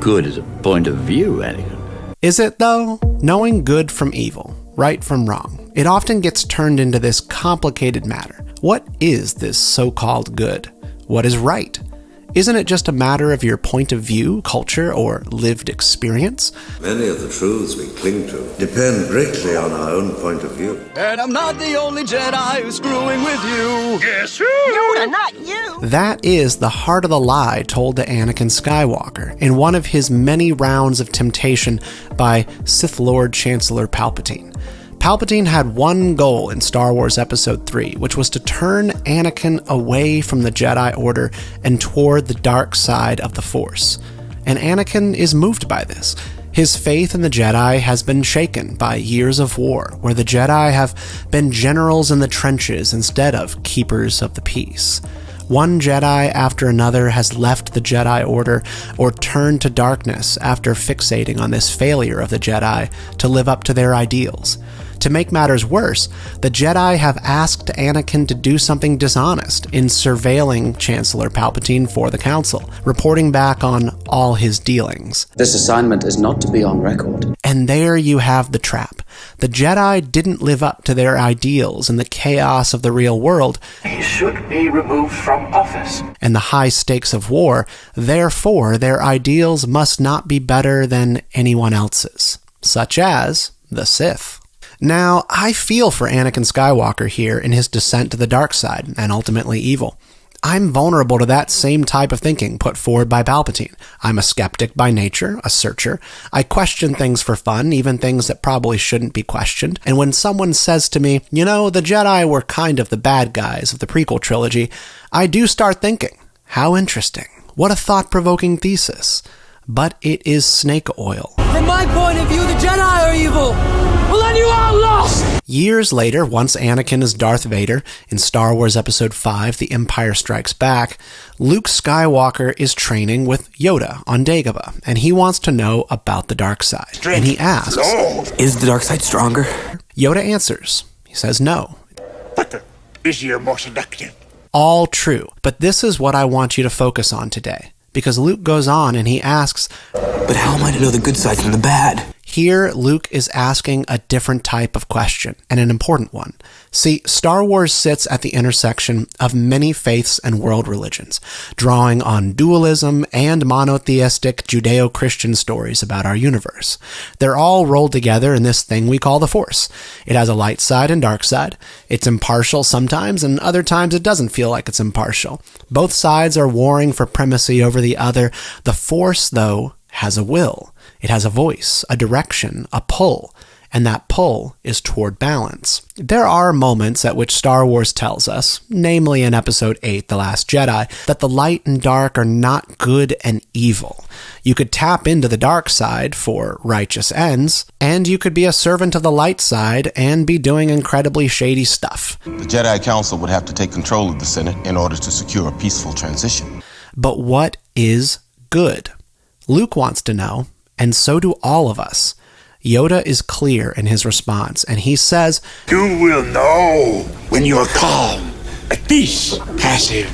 good is a point of view, Anakin. Is it, though? Knowing good from evil, right from wrong, it often gets turned into this complicated matter. What is this so-called good? What is right? Isn't it just a matter of your point of view, culture, or lived experience? Many of the truths we cling to depend greatly on our own point of view. And I'm not the only Jedi who's screwing with you. Guess who? Yoda, not you. That is the heart of the lie told to Anakin Skywalker in one of his many rounds of temptation by Sith Lord Chancellor Palpatine. Palpatine had one goal in Star Wars Episode 3, which was to turn Anakin away from the Jedi Order and toward the dark side of the Force. And Anakin is moved by this. His faith in the Jedi has been shaken by years of war, where the Jedi have been generals in the trenches instead of keepers of the peace. One Jedi after another has left the Jedi Order or turned to darkness after fixating on this failure of the Jedi to live up to their ideals. To make matters worse, the Jedi have asked Anakin to do something dishonest in surveilling Chancellor Palpatine for the Council, reporting back on all his dealings. This assignment is not to be on record. And there you have the trap. The Jedi didn't live up to their ideals in the chaos of the real world. He should be removed from office. And the high stakes of war. Therefore, their ideals must not be better than anyone else's, such as the Sith. Now, I feel for Anakin Skywalker here in his descent to the dark side, and ultimately evil. I'm vulnerable to that same type of thinking put forward by Palpatine. I'm a skeptic by nature, a searcher. I question things for fun, even things that probably shouldn't be questioned. And when someone says to me, you know, the Jedi were kind of the bad guys of the prequel trilogy, I do start thinking, how interesting. What a thought-provoking thesis. But it is snake oil. From my point of view, the Jedi are evil. Well, then you are lost! Years later, once Anakin is Darth Vader in Star Wars Episode 5, The Empire Strikes Back, Luke Skywalker is training with Yoda on Dagobah, and he wants to know about the dark side. And he asks, Is the dark side stronger? Yoda answers. He says no. But is he more seductive? All true, but this is what I want you to focus on today. Because Luke goes on and he asks, But how am I to know the good side from the bad? Here, Luke is asking a different type of question, and an important one. See, Star Wars sits at the intersection of many faiths and world religions, drawing on dualism and monotheistic Judeo-Christian stories about our universe. They're all rolled together in this thing we call the Force. It has a light side and dark side. It's impartial sometimes, and other times it doesn't feel like it's impartial. Both sides are warring for primacy over the other. The Force, though, has a will. It has a voice, a direction, a pull, and that pull is toward balance. There are moments at which Star Wars tells us, namely in Episode 8, The Last Jedi, that the light and dark are not good and evil. You could tap into the dark side for righteous ends, and you could be a servant of the light side and be doing incredibly shady stuff. The Jedi Council would have to take control of the Senate in order to secure a peaceful transition. But what is good? Luke wants to know, and so do all of us. Yoda is clear in his response, and he says, You will know when you are calm, at peace, passive.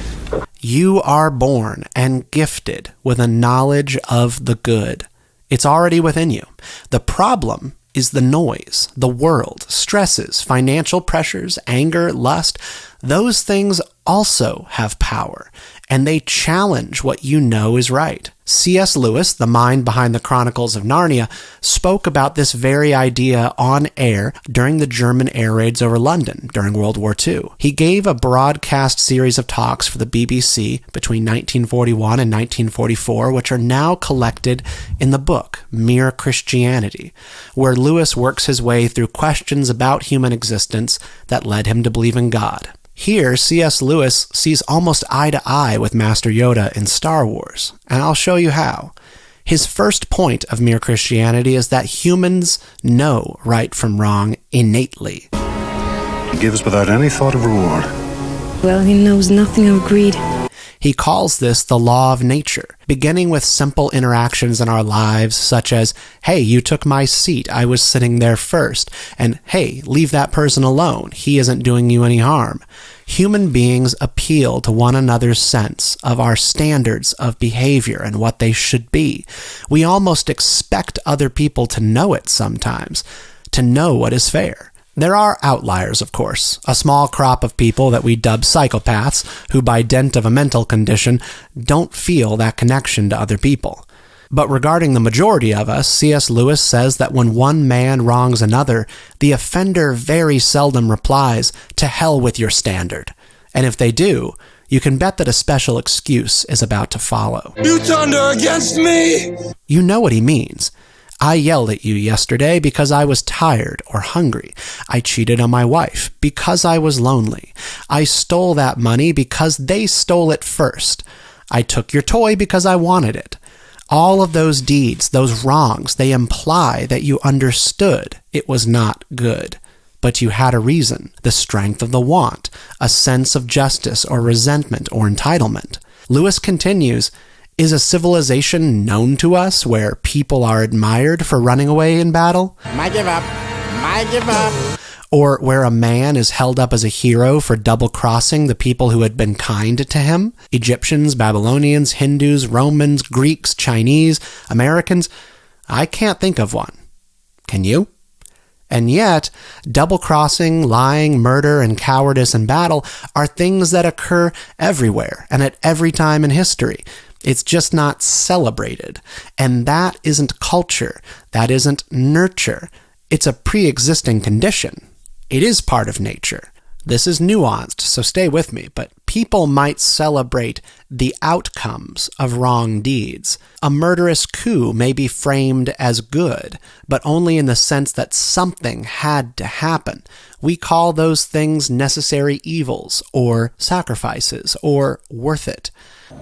You are born and gifted with a knowledge of the good. It's already within you. The problem is the noise, the world, stresses, financial pressures, anger, lust. Those things also have power, and they challenge what you know is right. C.S. Lewis, the mind behind the Chronicles of Narnia, spoke about this very idea on air during the German air raids over London during World War II. He gave a broadcast series of talks for the BBC between 1941 and 1944, which are now collected in the book Mere Christianity, where Lewis works his way through questions about human existence that led him to believe in God. Here, C.S. Lewis sees almost eye to eye with Master Yoda in Star Wars, and I'll show you how. His first point of Mere Christianity is that humans know right from wrong innately. He gives without any thought of reward. Well, he knows nothing of greed. He calls this the law of nature, beginning with simple interactions in our lives such as, hey, you took my seat, I was sitting there first, and hey, leave that person alone, he isn't doing you any harm. Human beings appeal to one another's sense of our standards of behavior and what they should be. We almost expect other people to know it sometimes, to know what is fair. There are outliers, of course, a small crop of people that we dub psychopaths who, by dint of a mental condition, don't feel that connection to other people. But regarding the majority of us, C.S. Lewis says that when one man wrongs another, the offender very seldom replies, "To hell with your standard." And if they do, you can bet that a special excuse is about to follow. You turned her against me! You know what he means. I yelled at you yesterday because I was tired or hungry. I cheated on my wife because I was lonely. I stole that money because they stole it first. I took your toy because I wanted it. All of those deeds, those wrongs, they imply that you understood it was not good. But you had a reason, the strength of the want, a sense of justice or resentment or entitlement. Lewis continues, is a civilization known to us where people are admired for running away in battle? I give up. Or where a man is held up as a hero for double-crossing the people who had been kind to him? Egyptians, Babylonians, Hindus, Romans, Greeks, Chinese, Americans? I can't think of one. Can you? And yet, double-crossing, lying, murder, and cowardice in battle are things that occur everywhere and at every time in history. It's just not celebrated. And that isn't culture. That isn't nurture. It's a pre-existing condition. It is part of nature. This is nuanced, so stay with me, but people might celebrate the outcomes of wrong deeds. A murderous coup may be framed as good, but only in the sense that something had to happen. We call those things necessary evils, or sacrifices, or worth it.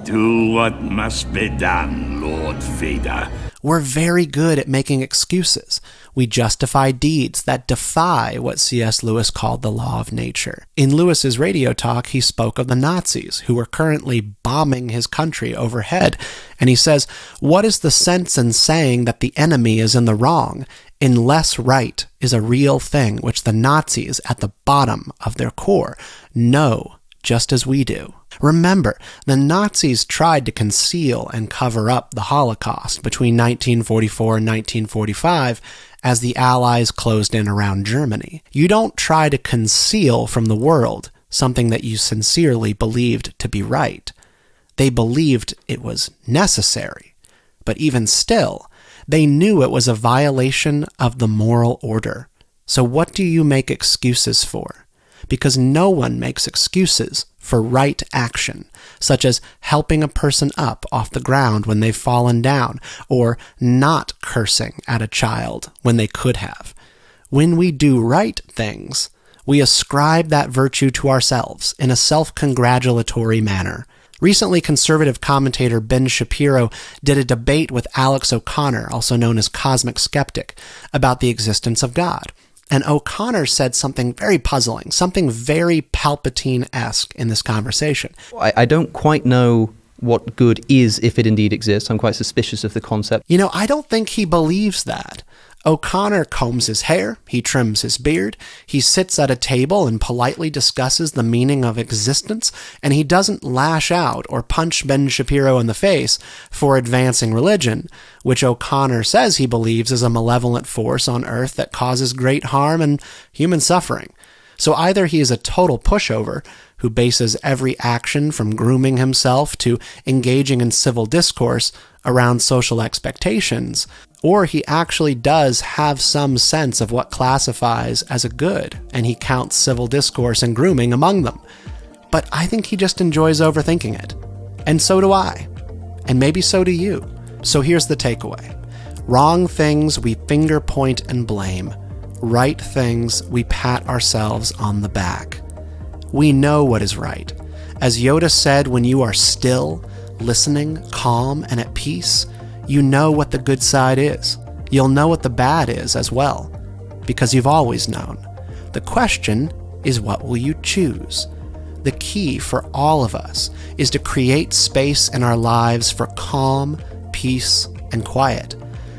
Do what must be done, Lord Vader. We're very good at making excuses. We justify deeds that defy what C.S. Lewis called the law of nature. In Lewis's radio talk, he spoke of the Nazis, who were currently bombing his country overhead. And he says, what is the sense in saying that the enemy is in the wrong, unless right is a real thing which the Nazis, at the bottom of their core, know just as we do? Remember, the Nazis tried to conceal and cover up the Holocaust between 1944 and 1945 as the Allies closed in around Germany. You don't try to conceal from the world something that you sincerely believed to be right. They believed it was necessary, but even still, they knew it was a violation of the moral order. So what do you make excuses for? Because no one makes excuses for right action, such as helping a person up off the ground when they've fallen down, or not cursing at a child when they could have. When we do right things, we ascribe that virtue to ourselves in a self-congratulatory manner. Recently, conservative commentator Ben Shapiro did a debate with Alex O'Connor, also known as Cosmic Skeptic, about the existence of God. And O'Connor said something very puzzling, something very Palpatine-esque in this conversation. I don't quite know what good is if it indeed exists. I'm quite suspicious of the concept. You know, I don't think he believes that. O'Connor combs his hair, he trims his beard, he sits at a table and politely discusses the meaning of existence, and he doesn't lash out or punch Ben Shapiro in the face for advancing religion, which O'Connor says he believes is a malevolent force on Earth that causes great harm and human suffering. So either he is a total pushover who bases every action from grooming himself to engaging in civil discourse around social expectations, or he actually does have some sense of what classifies as a good, and he counts civil discourse and grooming among them. But I think he just enjoys overthinking it. And so do I. And maybe so do you. So here's the takeaway. Wrong things we finger point and blame. Right things we pat ourselves on the back. We know what is right. As Yoda said, when you are still, listening, calm, and at peace, you know what the good side is. You'll know what the bad is as well, because you've always known. The question is, what will you choose? The key for all of us is to create space in our lives for calm, peace, and quiet.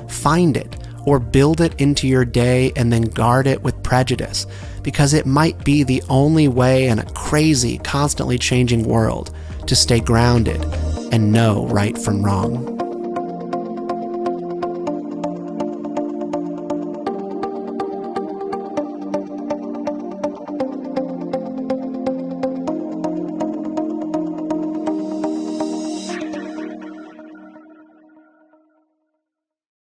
Find it or build it into your day and then guard it with prejudice, because it might be the only way in a crazy, constantly changing world to stay grounded and know right from wrong.